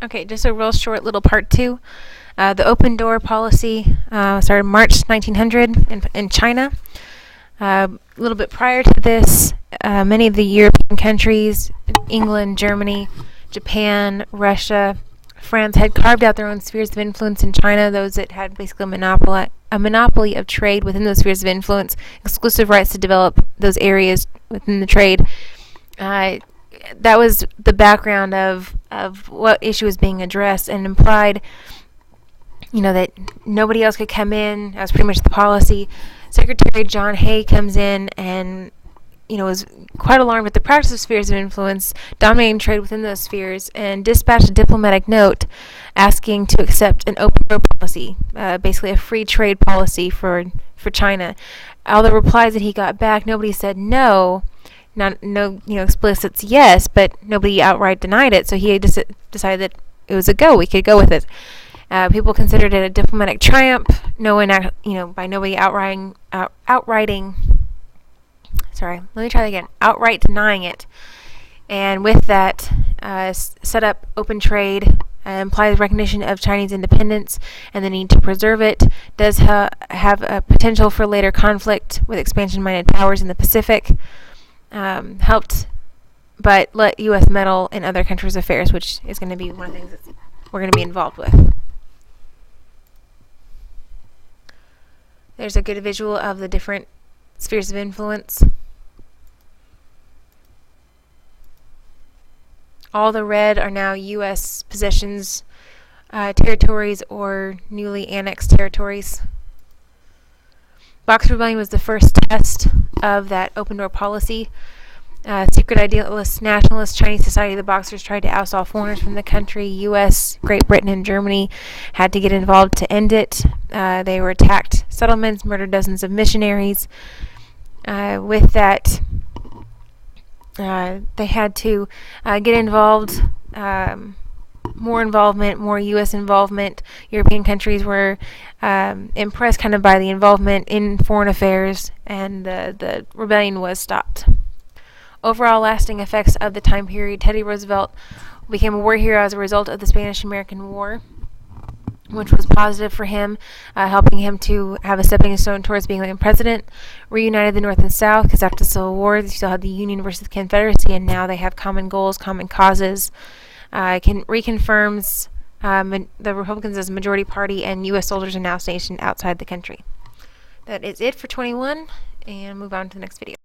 Okay, just a real short little part two. The open door policy started March 1900 in China. A little bit prior to this, many of the European countries, England, Germany, Japan, Russia, France, had carved out their own spheres of influence in China, those that had basically a monopoly of trade within those spheres of influence, exclusive rights to develop those areas within the trade. That was the background of what issue was being addressed, and implied, that nobody else could come in. That was pretty much the policy. Secretary John Hay comes in and, was quite alarmed at the practice of spheres of influence, dominating trade within those spheres, and dispatched a diplomatic note asking to accept an open door policy, basically a free trade policy for China. All the replies that he got back, nobody said no. No explicit yes, but nobody outright denied it. So he decided that it was a go. We could go with it. People considered it a diplomatic triumph. No one, by nobody outright denying it. And with that, set up open trade, implies recognition of Chinese independence and the need to preserve it. Does have a potential for later conflict with expansion-minded powers in the Pacific. Helped, but let U.S. meddle in other countries' affairs, which is going to be one of the things that we're going to be involved with. There's a good visual of the different spheres of influence. All the red are now U.S. possessions, territories, or newly annexed territories. Boxer Rebellion was the first test of that open door policy. Secret idealist, nationalist Chinese society, the Boxers tried to oust all foreigners from the country. U.S., Great Britain, and Germany had to get involved to end it. They were attacked settlements, murdered dozens of missionaries. With that, they had to get involved. More involvement, more U.S. involvement. European countries were impressed kind of by the involvement in foreign affairs, and the rebellion was stopped. Overall lasting effects of the time period: Teddy Roosevelt became a war hero as a result of the Spanish-American War, which was positive for him, helping him to have a stepping stone towards being president. Reunited the North and South, because after the Civil War, they still had the Union versus the Confederacy, and now they have common goals, common causes. Reconfirms the Republicans as a majority party, and U.S. soldiers are now stationed outside the country. That is it for 21, and move on to the next video.